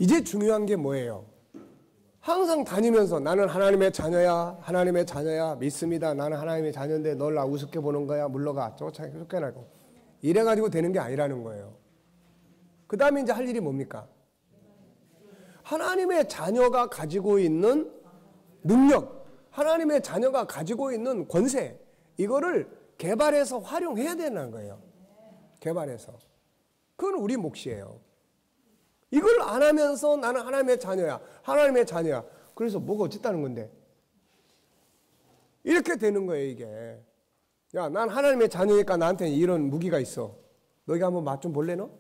이제 중요한 게 뭐예요? 항상 다니면서 나는 하나님의 자녀야, 하나님의 자녀야, 믿습니다. 나는 하나님의 자녀인데 널 나 우습게 보는 거야, 물러가, 쫓겨나고. 이래가지고 되는 게 아니라는 거예요. 그 다음에 이제 할 일이 뭡니까? 하나님의 자녀가 가지고 있는 능력, 하나님의 자녀가 가지고 있는 권세, 이거를 개발해서 활용해야 되는 거예요. 개발해서. 그건 우리 몫이에요. 이걸 안 하면서 나는 하나님의 자녀야, 하나님의 자녀야. 그래서 뭐가 어쨌다는 건데? 이렇게 되는 거예요, 이게. 야, 난 하나님의 자녀니까 나한테는 이런 무기가 있어. 너희가 한번 맛 좀 볼래, 너?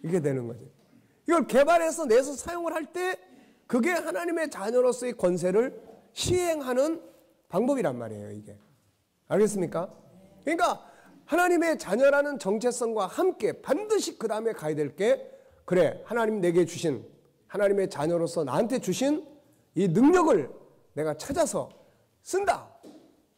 이게 되는 거지. 이걸 개발해서 내서 사용을 할 때 그게 하나님의 자녀로서의 권세를 시행하는 방법이란 말이에요, 이게. 알겠습니까? 그러니까 하나님의 자녀라는 정체성과 함께 반드시 그 다음에 가야 될 게, 그래, 하나님 내게 주신, 하나님의 자녀로서 나한테 주신 이 능력을 내가 찾아서 쓴다.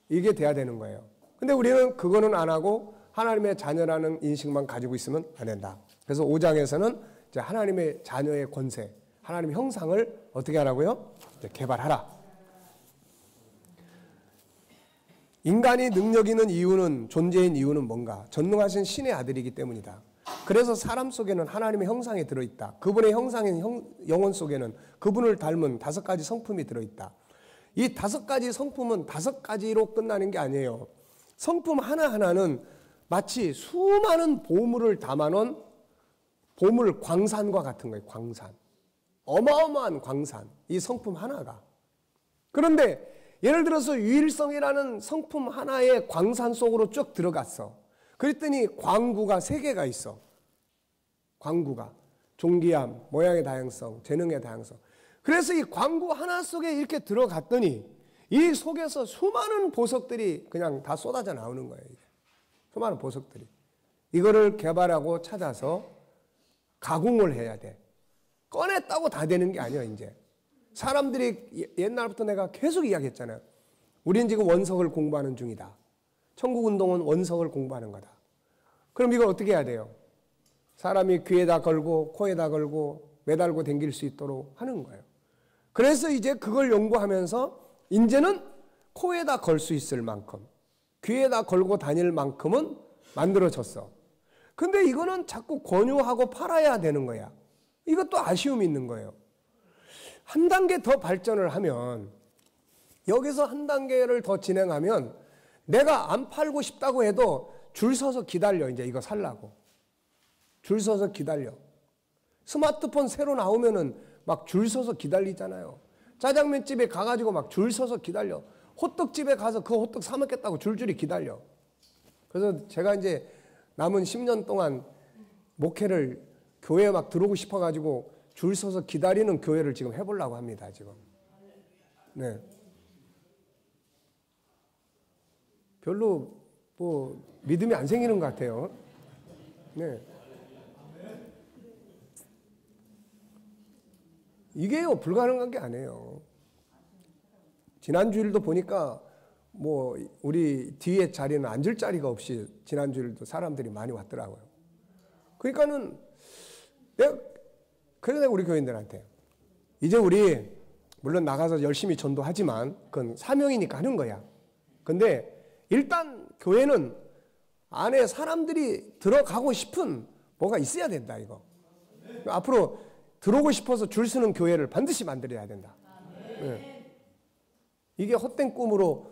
이게 돼야 되는 거예요. 근데 우리는 그거는 안 하고 하나님의 자녀라는 인식만 가지고 있으면 안 된다. 그래서 5장에서는 이제 하나님의 자녀의 권세, 하나님의 형상을 어떻게 하라고요? 이제 개발하라. 인간이 능력 있는 이유는, 존재인 이유는 뭔가? 전능하신 신의 아들이기 때문이다. 그래서 사람 속에는 하나님의 형상이 들어있다. 그분의 형상인 영혼 속에는 그분을 닮은 5가지 성품이 들어있다. 이 5가지 성품은 5가지로 끝나는 게 아니에요. 성품 하나하나는 마치 수많은 보물을 담아놓은 보물 광산과 같은 거예요. 광산. 어마어마한 광산. 이 성품 하나가. 그런데 예를 들어서 유일성이라는 성품 하나의 광산 속으로 쭉 들어갔어. 그랬더니 광구가 3개가 있어. 광구가. 종기함, 모양의 다양성, 재능의 다양성. 그래서 이 광구 하나 속에 이렇게 들어갔더니 이 속에서 수많은 보석들이 그냥 다 쏟아져 나오는 거예요. 이게. 수많은 보석들이. 이거를 개발하고 찾아서 가공을 해야 돼. 꺼냈다고 다 되는 게 아니야, 이제. 사람들이 옛날부터 내가 계속 이야기했잖아요. 우린 지금 원석을 공부하는 중이다. 천국운동은 원석을 공부하는 거다. 그럼 이걸 어떻게 해야 돼요? 사람이 귀에다 걸고 코에다 걸고 매달고 다닐 수 있도록 하는 거예요. 그래서 이제 그걸 연구하면서 이제는 코에다 걸 수 있을 만큼, 귀에다 걸고 다닐 만큼은 만들어졌어. 근데 이거는 자꾸 권유하고 팔아야 되는 거야. 이것도 아쉬움이 있는 거예요. 한 단계 더 발전을 하면, 여기서 한 단계를 더 진행하면 내가 안 팔고 싶다고 해도 줄 서서 기다려. 이제 이거 살라고. 줄 서서 기다려. 스마트폰 새로 나오면은 막 줄 서서 기다리잖아요. 짜장면집에 가가지고 막 줄 서서 기다려. 호떡집에 가서 그 호떡 사 먹겠다고 줄줄이 기다려. 그래서 제가 이제 남은 10년 동안 목회를 교회에 막 들어오고 싶어가지고 줄 서서 기다리는 교회를 지금 해보려고 합니다, 지금. 네. 별로 뭐 믿음이 안 생기는 것 같아요. 네. 이게요, 불가능한 게 아니에요. 지난주일도 보니까 뭐 우리 뒤에 자리는 앉을 자리가 없이 지난주일도 사람들이 많이 왔더라고요. 그러니까는 그래서 내가 우리 교인들한테 이제 우리 물론 나가서 열심히 전도하지만 그건 사명이니까 하는 거야. 근데 일단 교회는 안에 사람들이 들어가고 싶은 뭐가 있어야 된다, 이거. 앞으로 들어오고 싶어서 줄 서는 교회를 반드시 만들어야 된다. 네. 이게 헛된 꿈으로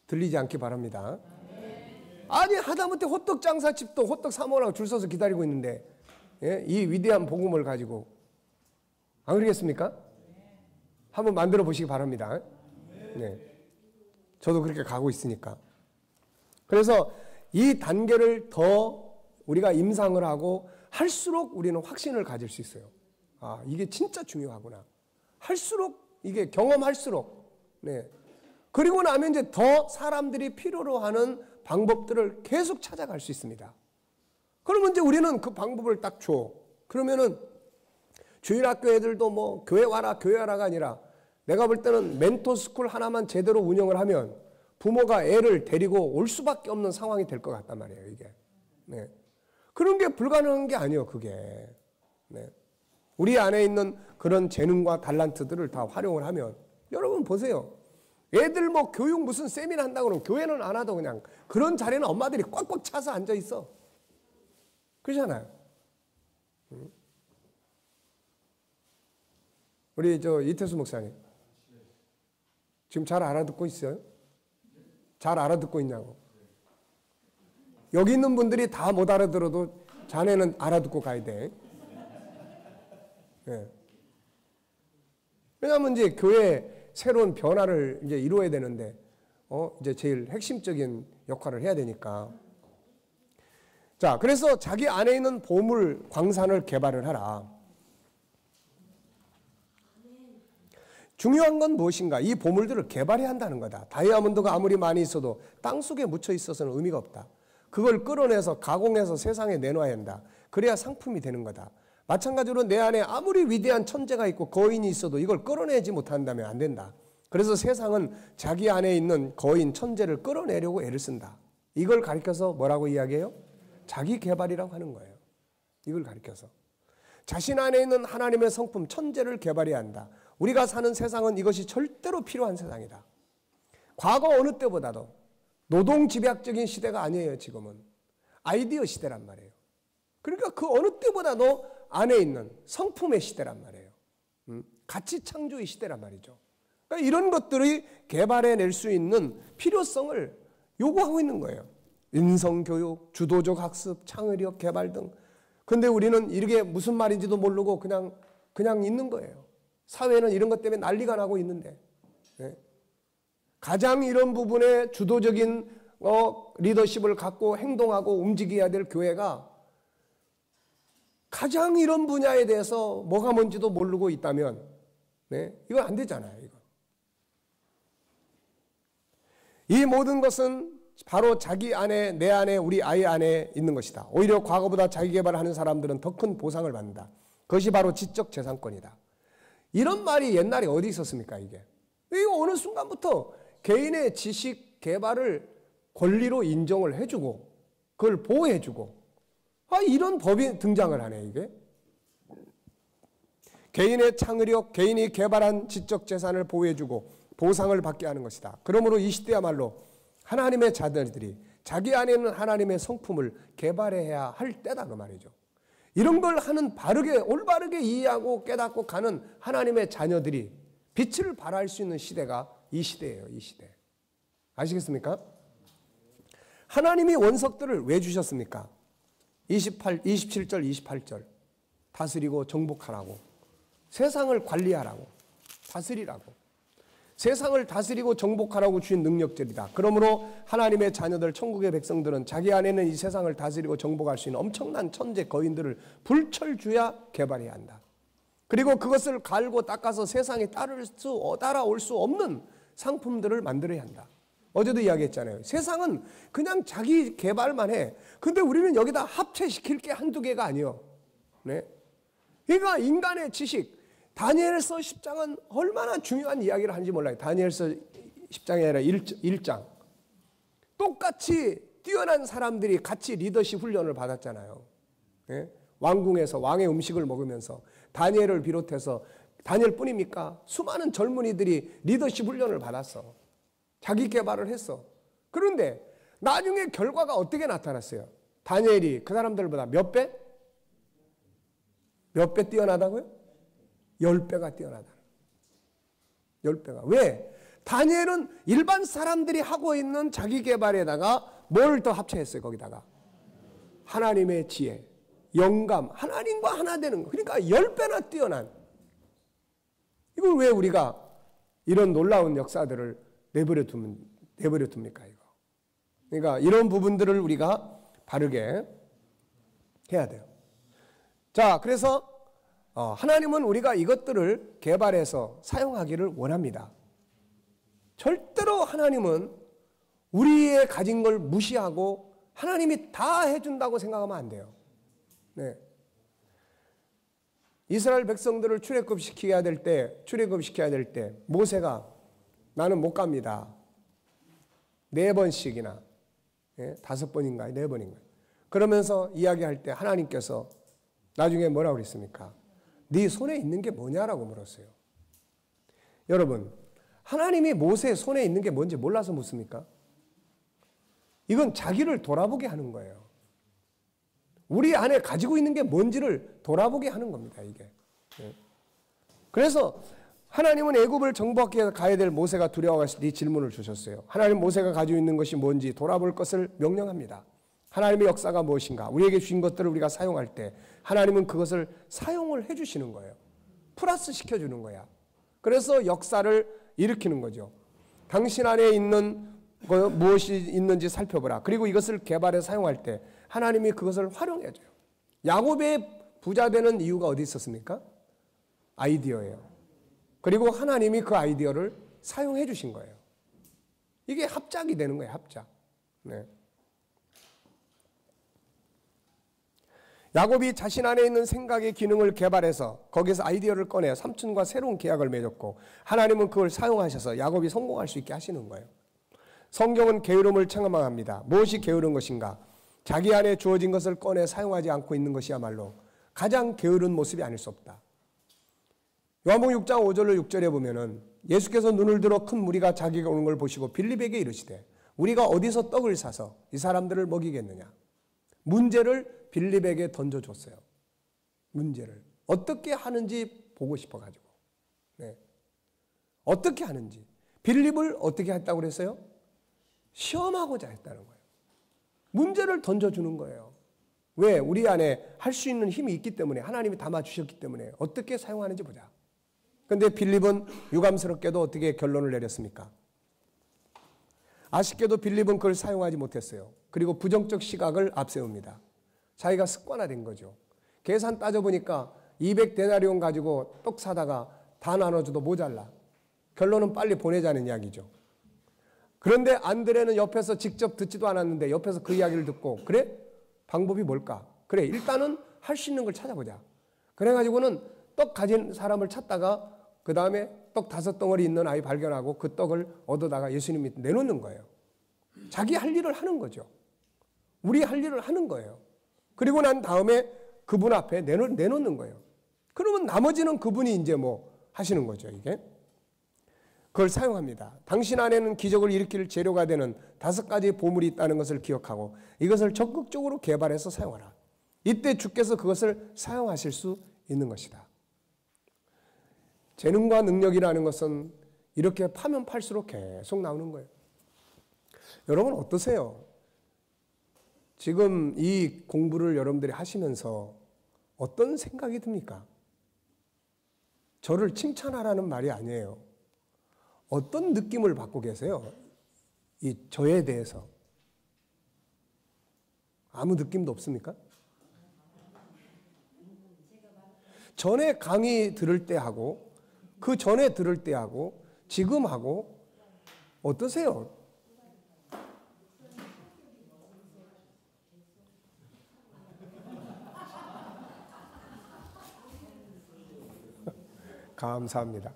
들리지 않기 바랍니다. 아니, 하다못해 호떡 장사집도 호떡 사 먹으라고 줄 서서 기다리고 있는데, 예? 이 위대한 복음을 가지고. 안 그러겠습니까? 한번 만들어 보시기 바랍니다. 네. 저도 그렇게 가고 있으니까. 그래서 이 단계를 더 우리가 임상을 하고 할수록 우리는 확신을 가질 수 있어요. 아, 이게 진짜 중요하구나. 할수록, 이게 경험할수록. 네. 그리고 나면 이제 더 사람들이 필요로 하는 방법들을 계속 찾아갈 수 있습니다. 그러면 이제 우리는 그 방법을 딱 줘. 그러면은 주일학교 애들도 뭐 교회 와라가 아니라 내가 볼 때는 멘토스쿨 하나만 제대로 운영을 하면 부모가 애를 데리고 올 수밖에 없는 상황이 될 것 같단 말이에요, 이게. 네. 그런 게 불가능한 게 아니에요, 그게. 네. 우리 안에 있는 그런 재능과 달란트들을 다 활용을 하면, 여러분 보세요. 애들 뭐 교육 무슨 세미나 한다고 그러면 교회는 안 하도 그냥 그런 자리는 엄마들이 꽉꽉 차서 앉아 있어. 그렇잖아요. 우리 이태수 목사님 지금 잘 알아듣고 있어요? 잘 알아듣고 있냐고. 여기 있는 분들이 다 못 알아들어도 자네는 알아듣고 가야 돼. 네. 왜냐하면 이제 교회 새로운 변화를 이제 이루어야 되는데, 이제 제일 핵심적인 역할을 해야 되니까. 자, 그래서 자기 안에 있는 보물, 광산을 개발을 하라. 중요한 건 무엇인가? 이 보물들을 개발해야 한다는 거다. 다이아몬드가 아무리 많이 있어도 땅 속에 묻혀 있어서는 의미가 없다. 그걸 끌어내서 가공해서 세상에 내놔야 한다. 그래야 상품이 되는 거다. 마찬가지로 내 안에 아무리 위대한 천재가 있고 거인이 있어도 이걸 끌어내지 못한다면 안 된다. 그래서 세상은 자기 안에 있는 거인, 천재를 끌어내려고 애를 쓴다. 이걸 가리켜서 뭐라고 이야기해요? 자기 개발이라고 하는 거예요. 이걸 가리켜서. 자신 안에 있는 하나님의 성품, 천재를 개발해야 한다. 우리가 사는 세상은 이것이 절대로 필요한 세상이다. 과거 어느 때보다도 노동집약적인 시대가 아니에요. 지금은 아이디어 시대란 말이에요. 그러니까 그 어느 때보다도 안에 있는 성품의 시대란 말이에요. 가치 창조의 시대란 말이죠. 그러니까 이런 것들이 개발해낼 수 있는 필요성을 요구하고 있는 거예요. 인성교육, 주도적 학습, 창의력 개발 등. 근데 우리는 이게 무슨 말인지도 모르고 그냥 있는 거예요. 사회는 이런 것 때문에 난리가 나고 있는데, 네. 가장 이런 부분에 주도적인 리더십을 갖고 행동하고 움직여야 될 교회가 가장 이런 분야에 대해서 뭐가 뭔지도 모르고 있다면, 네, 이건 안 되잖아요. 이거. 이 모든 것은 바로 자기 안에, 내 안에, 우리 아이 안에 있는 것이다. 오히려 과거보다 자기 개발하는 사람들은 더 큰 보상을 받는다. 그것이 바로 지적 재산권이다. 이런 말이 옛날에 어디 있었습니까? 이게 어느 순간부터 개인의 지식 개발을 권리로 인정을 해주고 그걸 보호해주고, 이런 법이 등장을 하네. 이게 개인의 창의력, 개인이 개발한 지적 재산을 보호해주고 보상을 받게 하는 것이다. 그러므로 이 시대야말로 하나님의 자녀들이 자기 안에 있는 하나님의 성품을 개발해야 할 때다, 그 말이죠. 이런 걸 하는 바르게, 올바르게 이해하고 깨닫고 가는 하나님의 자녀들이 빛을 발할 수 있는 시대가 이 시대예요. 이 시대. 아시겠습니까? 하나님이 원석들을 왜 주셨습니까? 27절, 28절. 다스리고 정복하라고. 세상을 관리하라고. 다스리라고. 세상을 다스리고 정복하라고 주신 능력들이다. 그러므로 하나님의 자녀들, 천국의 백성들은 자기 안에는 이 세상을 다스리고 정복할 수 있는 엄청난 천재 거인들을 불철주야 개발해야 한다. 그리고 그것을 갈고 닦아서 세상에 따라올 수 없는 상품들을 만들어야 한다. 어제도 이야기했잖아요. 세상은 그냥 자기 개발만 해. 근데 우리는 여기다 합체시킬 게 한두 개가 아니에요. 네? 그러니까 인간의 지식, 다니엘서 10장은 얼마나 중요한 이야기를 하는지 몰라요. 다니엘서 10장이 아니라 1장. 똑같이 뛰어난 사람들이 같이 리더십 훈련을 받았잖아요. 네? 왕궁에서 왕의 음식을 먹으면서 다니엘을 비롯해서, 다니엘뿐입니까? 수많은 젊은이들이 리더십 훈련을 받았어. 자기 개발을 했어. 그런데 나중에 결과가 어떻게 나타났어요? 다니엘이 그 사람들보다 몇 배? 몇 배 뛰어나다고요? 10배가 뛰어나다. 10배가. 왜? 다니엘은 일반 사람들이 하고 있는 자기 개발에다가 뭘 더 합체했어요? 거기다가 하나님의 지혜, 영감, 하나님과 하나 되는 거. 그러니까 10배나 뛰어난. 이걸 왜 우리가 이런 놀라운 역사들을 내버려 둡니까? 이거. 그러니까 이런 부분들을 우리가 바르게 해야 돼요. 자, 그래서 하나님은 우리가 이것들을 개발해서 사용하기를 원합니다. 절대로 하나님은 우리의 가진 걸 무시하고 하나님이 다 해준다고 생각하면 안 돼요. 네. 이스라엘 백성들을 출애굽시켜야 될 때 모세가 나는 못 갑니다. 4번씩이나, 5번인가요? 4번인가요? 그러면서 이야기할 때 하나님께서 나중에 뭐라고 그랬습니까? 네 손에 있는 게 뭐냐라고 물었어요. 여러분, 하나님이 모세의 손에 있는 게 뭔지 몰라서 묻습니까? 이건 자기를 돌아보게 하는 거예요. 우리 안에 가지고 있는 게 뭔지를 돌아보게 하는 겁니다, 이게. 그래서 하나님은 애굽을 정복하기 위해서 가야 될 모세가 두려워하실 때 이 질문을 주셨어요. 하나님 모세가 가지고 있는 것이 뭔지 돌아볼 것을 명령합니다. 하나님의 역사가 무엇인가? 우리에게 주신 것들을 우리가 사용할 때 하나님은 그것을 사용을 해주시는 거예요. 플러스 시켜주는 거야. 그래서 역사를 일으키는 거죠. 당신 안에 있는 무엇이 있는지 살펴보라. 그리고 이것을 개발해 사용할 때 하나님이 그것을 활용해줘요. 야곱의 부자 되는 이유가 어디 있었습니까? 아이디어예요. 그리고 하나님이 그 아이디어를 사용해 주신 거예요. 이게 합작이 되는 거예요. 합작. 네. 야곱이 자신 안에 있는 생각의 기능을 개발해서 거기서 아이디어를 꺼내 삼촌과 새로운 계약을 맺었고 하나님은 그걸 사용하셔서 야곱이 성공할 수 있게 하시는 거예요. 성경은 게으름을 책망합니다. 무엇이 게으른 것인가? 자기 안에 주어진 것을 꺼내 사용하지 않고 있는 것이야말로 가장 게으른 모습이 아닐 수 없다. 요한복음 6장 5절을 6절에 보면은 예수께서 눈을 들어 큰 무리가 자기가 오는 걸 보시고 빌립에게 이르시되 우리가 어디서 떡을 사서 이 사람들을 먹이겠느냐. 문제를 빌립에게 던져줬어요. 문제를. 어떻게 하는지 보고 싶어가지고. 네. 어떻게 하는지. 빌립을 어떻게 했다고 그랬어요? 시험하고자 했다는 거예요. 문제를 던져주는 거예요. 왜? 우리 안에 할 수 있는 힘이 있기 때문에 하나님이 담아주셨기 때문에 어떻게 사용하는지 보자. 그런데 빌립은 유감스럽게도 어떻게 결론을 내렸습니까? 아쉽게도 빌립은 그걸 사용하지 못했어요. 그리고 부정적 시각을 앞세웁니다. 자기가 습관화된 거죠. 계산 따져보니까 200데나리온 가지고 떡 사다가 다 나눠줘도 모자라. 결론은 빨리 보내자는 이야기죠. 그런데 안드레는 옆에서 직접 듣지도 않았는데 옆에서 그 이야기를 듣고 그래? 방법이 뭘까? 그래 일단은 할 수 있는 걸 찾아보자. 그래가지고는 떡 가진 사람을 찾다가 그 다음에 떡 5덩어리 있는 아이 발견하고 그 떡을 얻어다가 예수님 밑에 내놓는 거예요. 자기 할 일을 하는 거죠. 우리 할 일을 하는 거예요. 그리고 난 다음에 그분 앞에 내놓는 거예요. 그러면 나머지는 그분이 이제 뭐 하시는 거죠, 이게. 그걸 사용합니다. 당신 안에는 기적을 일으킬 재료가 되는 5가지 보물이 있다는 것을 기억하고 이것을 적극적으로 개발해서 사용하라. 이때 주께서 그것을 사용하실 수 있는 것이다. 재능과 능력이라는 것은 이렇게 파면 팔수록 계속 나오는 거예요. 여러분 어떠세요? 지금 이 공부를 여러분들이 하시면서 어떤 생각이 듭니까? 저를 칭찬하라는 말이 아니에요. 어떤 느낌을 받고 계세요? 이 저에 대해서. 아무 느낌도 없습니까? 전에 강의 들을 때하고 그 전에 들을 때하고 지금하고 어떠세요? 감사합니다.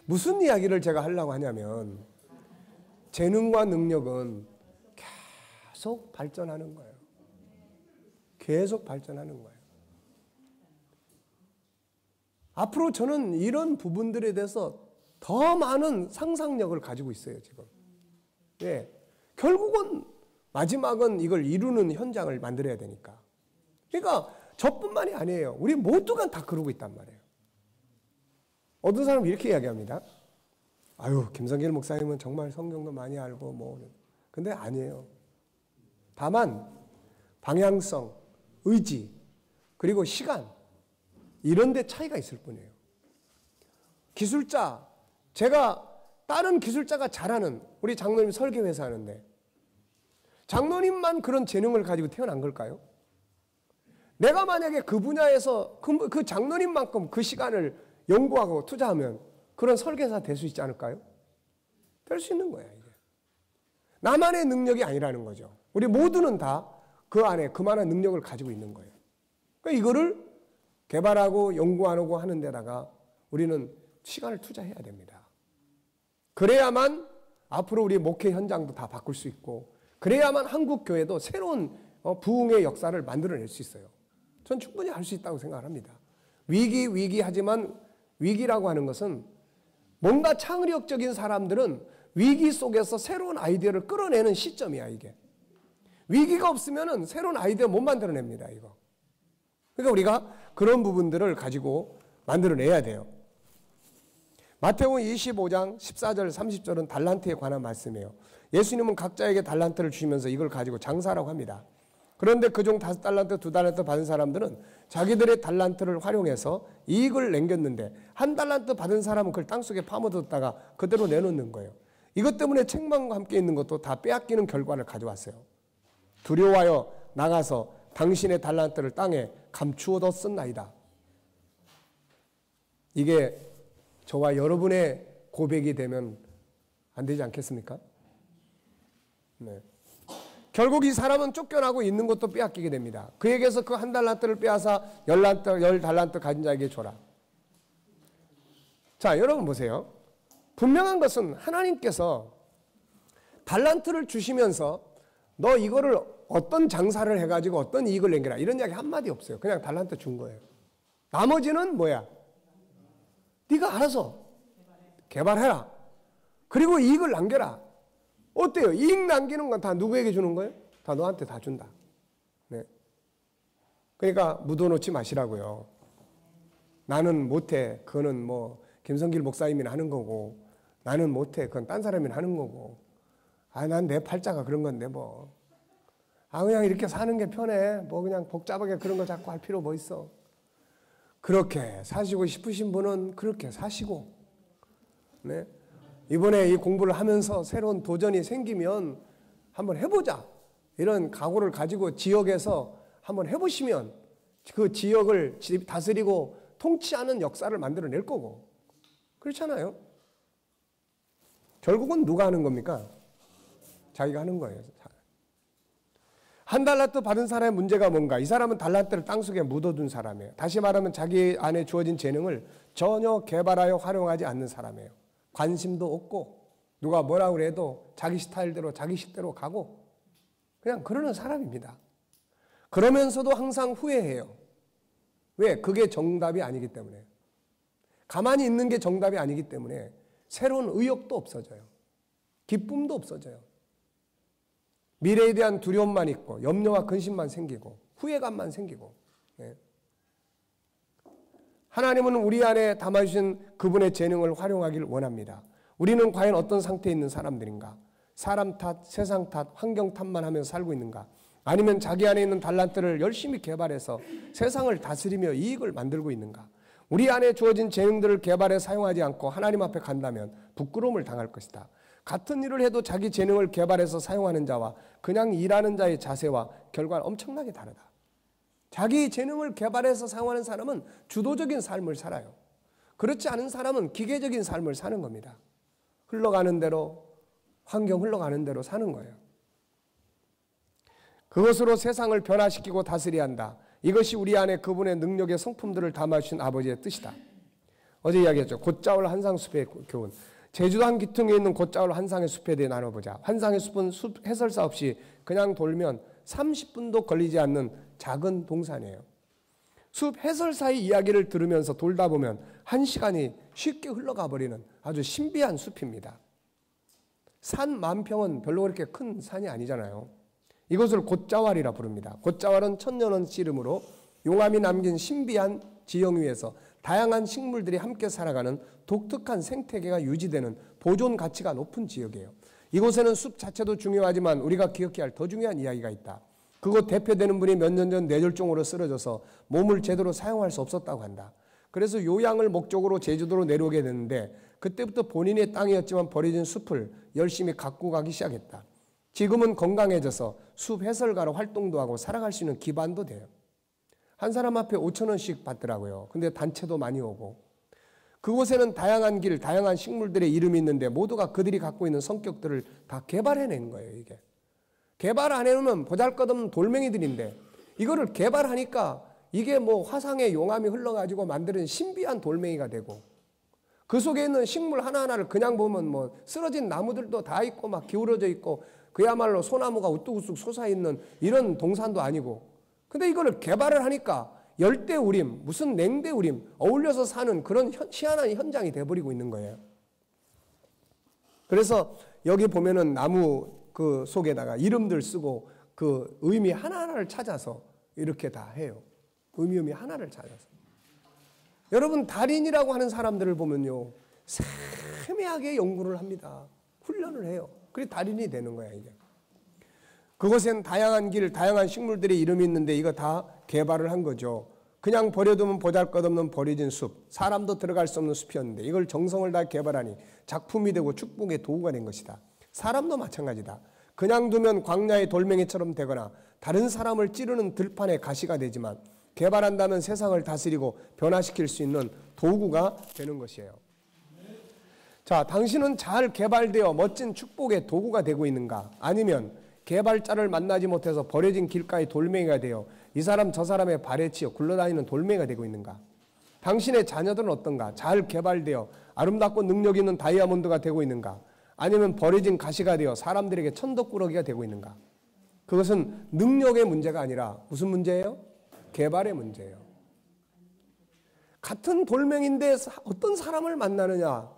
무슨 이야기를 제가 하려고 하냐면 재능과 능력은 계속 발전하는 거예요. 계속 발전하는 거예요. 앞으로 저는 이런 부분들에 대해서 더 많은 상상력을 가지고 있어요, 지금. 네. 결국은 마지막은 이걸 이루는 현장을 만들어야 되니까. 그러니까 저뿐만이 아니에요. 우리 모두가 다 그러고 있단 말이에요. 어떤 사람은 이렇게 이야기합니다. 아유, 김성길 목사님은 정말 성경도 많이 알고 뭐. 근데 아니에요. 다만 방향성, 의지, 그리고 시간 이런 데 차이가 있을 뿐이에요. 기술자, 제가 다른 기술자가 잘하는 우리 장로님 설계회사 하는데 장로님만 그런 재능을 가지고 태어난 걸까요? 내가 만약에 그 분야에서 그 장로님만큼 그 시간을 연구하고 투자하면 그런 설계사 될 수 있지 않을까요? 될 수 있는 거예요. 이게. 나만의 능력이 아니라는 거죠. 우리 모두는 다 그 안에 그만한 능력을 가지고 있는 거예요. 그러니까 이거를 개발하고 연구하고 하는 데다가 우리는 시간을 투자해야 됩니다. 그래야만 앞으로 우리 목회 현장도 다 바꿀 수 있고 그래야만 한국 교회도 새로운 부흥의 역사를 만들어낼 수 있어요. 전 충분히 할 수 있다고 생각합니다. 위기하지만 위기라고 하는 것은 뭔가 창의력적인 사람들은 위기 속에서 새로운 아이디어를 끌어내는 시점이야, 이게. 위기가 없으면은 새로운 아이디어 못 만들어냅니다, 이거. 그러니까 우리가 그런 부분들을 가지고 만들어내야 돼요. 마태복음 25장 14절 30절은 달란트에 관한 말씀이에요. 예수님은 각자에게 달란트를 주시면서 이걸 가지고 장사라고 합니다. 그런데 그중 5달란트, 2달란트 받은 사람들은 자기들의 달란트를 활용해서 이익을 남겼는데 1달란트 받은 사람은 그걸 땅속에 파묻었다가 그대로 내놓는 거예요. 이것 때문에 책망과 함께 있는 것도 다 빼앗기는 결과를 가져왔어요. 두려워하여 나가서 당신의 달란트를 땅에 감추어뒀었나이다. 이게 저와 여러분의 고백이 되면 안 되지 않겠습니까? 네. 결국 이 사람은 쫓겨나고 있는 것도 빼앗기게 됩니다. 그에게서 그 1달란트를 빼앗아 10달란트 가진 자에게 줘라. 자, 여러분 보세요. 분명한 것은 하나님께서 달란트를 주시면서 너 이거를 어떤 장사를 해가지고 어떤 이익을 남겨라 이런 이야기 한마디 없어요. 그냥 달란트 준 거예요. 나머지는 뭐야? 네가 알아서 개발해라. 그리고 이익을 남겨라. 어때요? 이익 남기는 건 다 누구에게 주는 거예요? 다 너한테 다 준다. 네. 그러니까 묻어놓지 마시라고요. 나는 못해. 그거는 뭐 김성길 목사님이 하는 거고 나는 못해. 그건 딴 사람이 하는 거고 난 내 팔자가 그런 건데 뭐 그냥 이렇게 사는 게 편해. 뭐 그냥 복잡하게 그런 거 자꾸 할 필요 뭐 있어. 그렇게 사시고 싶으신 분은 그렇게 사시고 네. 이번에 이 공부를 하면서 새로운 도전이 생기면 한번 해보자. 이런 각오를 가지고 지역에서 한번 해보시면 그 지역을 다스리고 통치하는 역사를 만들어낼 거고. 그렇잖아요. 결국은 누가 하는 겁니까? 자기가 하는 거예요. 1달란트 받은 사람의 문제가 뭔가? 이 사람은 달란트를 땅속에 묻어둔 사람이에요. 다시 말하면 자기 안에 주어진 재능을 전혀 개발하여 활용하지 않는 사람이에요. 관심도 없고 누가 뭐라고 해도 자기 스타일대로 자기 식대로 가고 그냥 그러는 사람입니다. 그러면서도 항상 후회해요. 왜? 그게 정답이 아니기 때문에. 가만히 있는 게 정답이 아니기 때문에 새로운 의욕도 없어져요. 기쁨도 없어져요. 미래에 대한 두려움만 있고 염려와 근심만 생기고 후회감만 생기고. 네. 하나님은 우리 안에 담아주신 그분의 재능을 활용하기를 원합니다. 우리는 과연 어떤 상태에 있는 사람들인가? 사람 탓, 세상 탓, 환경 탓만 하면서 살고 있는가? 아니면 자기 안에 있는 달란트를 열심히 개발해서 세상을 다스리며 이익을 만들고 있는가? 우리 안에 주어진 재능들을 개발해 사용하지 않고 하나님 앞에 간다면 부끄러움을 당할 것이다. 같은 일을 해도 자기 재능을 개발해서 사용하는 자와 그냥 일하는 자의 자세와 결과는 엄청나게 다르다. 자기 재능을 개발해서 사용하는 사람은 주도적인 삶을 살아요. 그렇지 않은 사람은 기계적인 삶을 사는 겁니다. 흘러가는 대로, 환경 흘러가는 대로 사는 거예요. 그것으로 세상을 변화시키고 다스려야 한다. 이것이 우리 안에 그분의 능력의 성품들을 담아주신 아버지의 뜻이다. 어제 이야기했죠. 곶자월 한상숲의 교훈. 제주도 한 기퉁에 있는 곶자월 한상의 숲에 대해 나눠보자. 한상의 숲은 숲 해설사 없이 그냥 돌면 30분도 걸리지 않는 작은 동산이에요. 숲 해설사의 이야기를 들으면서 돌다 보면 1시간이 쉽게 흘러가 버리는 아주 신비한 숲입니다. 산 만평은 별로 그렇게 큰 산이 아니잖아요. 이것을 곶자왈이라 부릅니다. 곶자왈은 천년원 씨름으로 용암이 남긴 신비한 지형 위에서 다양한 식물들이 함께 살아가는 독특한 생태계가 유지되는 보존 가치가 높은 지역이에요. 이곳에는 숲 자체도 중요하지만 우리가 기억해야 할 더 중요한 이야기가 있다. 그곳 대표되는 분이 몇 년 전 뇌졸중으로 쓰러져서 몸을 제대로 사용할 수 없었다고 한다. 그래서 요양을 목적으로 제주도로 내려오게 됐는데 그때부터 본인의 땅이었지만 버려진 숲을 열심히 갖고 가기 시작했다. 지금은 건강해져서 숲 해설가로 활동도 하고 살아갈 수 있는 기반도 돼요. 한 사람 앞에 5,000원씩 받더라고요. 근데 단체도 많이 오고. 그곳에는 다양한 길, 다양한 식물들의 이름이 있는데 모두가 그들이 갖고 있는 성격들을 다 개발해낸 거예요, 이게. 개발 안 해놓으면 보잘것없는 돌멩이들인데 이거를 개발하니까 이게 뭐 화상의 용암이 흘러가지고 만드는 신비한 돌멩이가 되고 그 속에 있는 식물 하나하나를 그냥 보면 뭐 쓰러진 나무들도 다 있고 막 기울어져 있고 그야말로 소나무가 우뚝우뚝 솟아있는 이런 동산도 아니고 근데 이거를 개발을 하니까 열대우림, 무슨 냉대우림 어울려서 사는 그런 희한한 현장이 돼버리고 있는 거예요. 그래서 여기 보면은 나무 그 속에다가 이름들 쓰고 그 의미 하나하나를 찾아서 이렇게 다 해요. 의미 하나를 찾아서. 여러분, 달인이라고 하는 사람들을 보면요, 세밀하게 연구를 합니다. 훈련을 해요. 그래 달인이 되는 거야 이게. 그것엔 다양한 길, 다양한 식물들의 이름이 있는데 이거 다 개발을 한 거죠. 그냥 버려두면 보잘것없는 버려진 숲, 사람도 들어갈 수 없는 숲이었는데 이걸 정성을 다 개발하니 작품이 되고 축복의 도구가 된 것이다. 사람도 마찬가지다. 그냥 두면 광야의 돌멩이처럼 되거나 다른 사람을 찌르는 들판의 가시가 되지만 개발한다면 세상을 다스리고 변화시킬 수 있는 도구가 되는 것이에요. 자, 당신은 잘 개발되어 멋진 축복의 도구가 되고 있는가? 아니면 개발자를 만나지 못해서 버려진 길가의 돌멩이가 되어 이 사람 저 사람의 발에 치여 굴러다니는 돌멩이가 되고 있는가? 당신의 자녀들은 어떤가? 잘 개발되어 아름답고 능력 있는 다이아몬드가 되고 있는가? 아니면 버려진 가시가 되어 사람들에게 천덕꾸러기가 되고 있는가? 그것은 능력의 문제가 아니라 무슨 문제예요? 개발의 문제예요. 같은 돌멩이인데 어떤 사람을 만나느냐,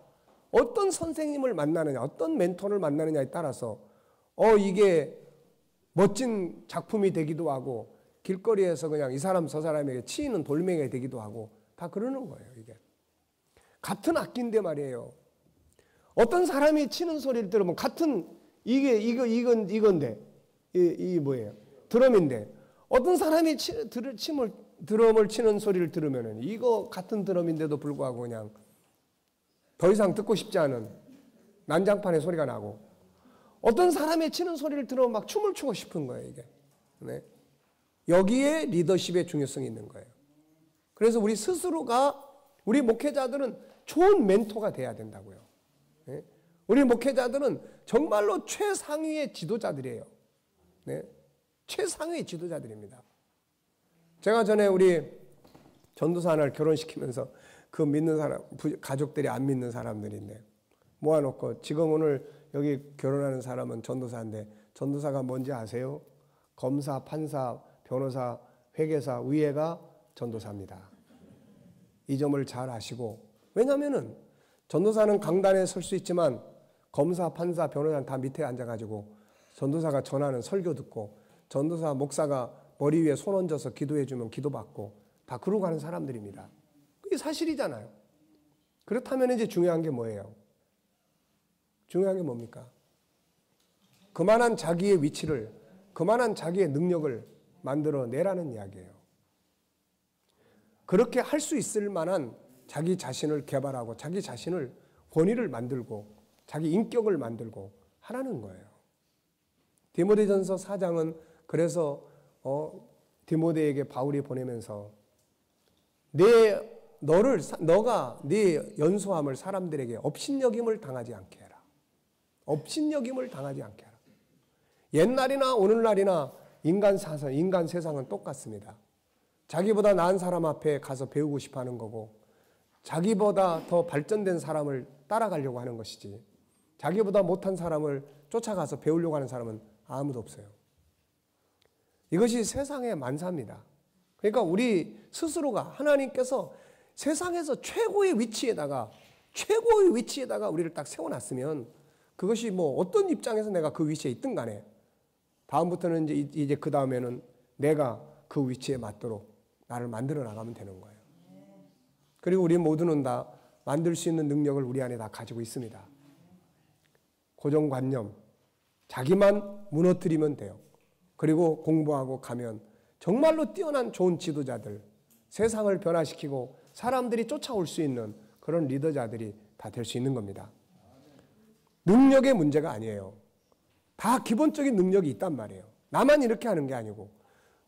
어떤 선생님을 만나느냐, 어떤 멘토를 만나느냐에 따라서 이게 멋진 작품이 되기도 하고 길거리에서 그냥 이 사람 저 사람에게 치이는 돌멩이가 되기도 하고 다 그러는 거예요. 이게 같은 악기인데 말이에요. 어떤 사람이 치는 소리를 들으면 같은 이건데 이 뭐예요? 드럼인데 어떤 사람이 드럼을 치는 소리를 들으면은 이거 같은 드럼인데도 불구하고 그냥 더 이상 듣고 싶지 않은 난장판의 소리가 나고 어떤 사람이 치는 소리를 들으면 막 춤을 추고 싶은 거예요, 이게. 네. 여기에 리더십의 중요성이 있는 거예요. 그래서 우리 스스로가, 우리 목회자들은 좋은 멘토가 돼야 된다고요. 네. 우리 목회자들은 정말로 최상위의 지도자들이에요. 네. 최상위의 지도자들입니다. 제가 전에 우리 전도사 하나를 결혼시키면서 그 믿는 사람, 가족들이 안 믿는 사람들인데 모아놓고 지금 오늘 여기 결혼하는 사람은 전도사인데 전도사가 뭔지 아세요? 검사, 판사, 변호사, 회계사, 위에가 전도사입니다. 이 점을 잘 아시고, 왜냐하면은 전도사는 강단에 설 수 있지만 검사, 판사, 변호사는 다 밑에 앉아가지고 전도사가 전하는 설교 듣고 전도사, 목사가 머리 위에 손 얹어서 기도해주면 기도받고 다 그러고 가는 사람들입니다. 그게 사실이잖아요. 그렇다면 이제 중요한 게 뭐예요? 중요한 게 뭡니까? 그만한 자기의 위치를, 그만한 자기의 능력을 만들어내라는 이야기예요. 그렇게 할 수 있을 만한 자기 자신을 개발하고 자기 자신을 권위를 만들고 자기 인격을 만들고 하라는 거예요. 디모데전서 4장은 그래서 디모데에게 바울이 보내면서 너가 네 연소함을 사람들에게 업신여김을 당하지 않게 해라. 업신여김을 당하지 않게 하라. 옛날이나 오늘날이나 인간 세상은 똑같습니다. 자기보다 나은 사람 앞에 가서 배우고 싶어 하는 거고 자기보다 더 발전된 사람을 따라가려고 하는 것이지 자기보다 못한 사람을 쫓아가서 배우려고 하는 사람은 아무도 없어요. 이것이 세상의 만사입니다. 그러니까 우리 스스로가 하나님께서 세상에서 최고의 위치에다가 우리를 딱 세워놨으면 그것이 뭐 어떤 입장에서 내가 그 위치에 있든 간에 다음부터는 이제 그 다음에는 내가 그 위치에 맞도록 나를 만들어 나가면 되는 거예요. 그리고 우리 모두는 다 만들 수 있는 능력을 우리 안에 다 가지고 있습니다. 고정관념, 자기만 무너뜨리면 돼요. 그리고 공부하고 가면 정말로 뛰어난 좋은 지도자들, 세상을 변화시키고 사람들이 쫓아올 수 있는 그런 리더자들이 다 될 수 있는 겁니다. 능력의 문제가 아니에요. 다 기본적인 능력이 있단 말이에요. 나만 이렇게 하는 게 아니고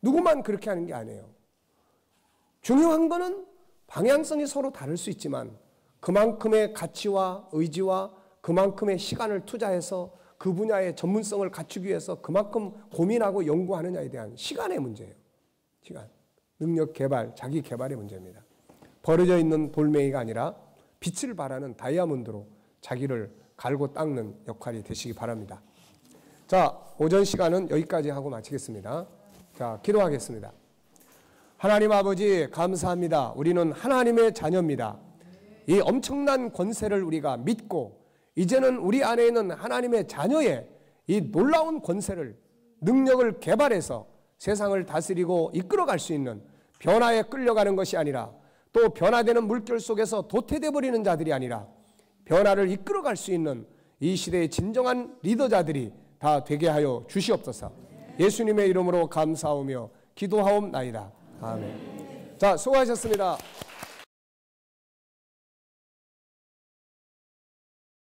누구만 그렇게 하는 게 아니에요. 중요한 거는 방향성이 서로 다를 수 있지만 그만큼의 가치와 의지와 그만큼의 시간을 투자해서 그 분야의 전문성을 갖추기 위해서 그만큼 고민하고 연구하느냐에 대한 시간의 문제예요. 시간. 능력 개발, 자기 개발의 문제입니다. 버려져 있는 돌멩이가 아니라 빛을 발하는 다이아몬드로 자기를 갈고 닦는 역할이 되시기 바랍니다. 자, 오전 시간은 여기까지 하고 마치겠습니다. 자, 기도하겠습니다. 하나님 아버지 감사합니다. 우리는 하나님의 자녀입니다. 이 엄청난 권세를 우리가 믿고 이제는 우리 안에 있는 하나님의 자녀의 이 놀라운 권세를, 능력을 개발해서 세상을 다스리고 이끌어갈 수 있는, 변화에 끌려가는 것이 아니라 또 변화되는 물결 속에서 도태돼 버리는 자들이 아니라 변화를 이끌어갈 수 있는 이 시대의 진정한 리더자들이 다 되게 하여 주시옵소서. 예수님의 이름으로 감사하며 기도하옵나이다. 아멘. 자, 수고하셨습니다.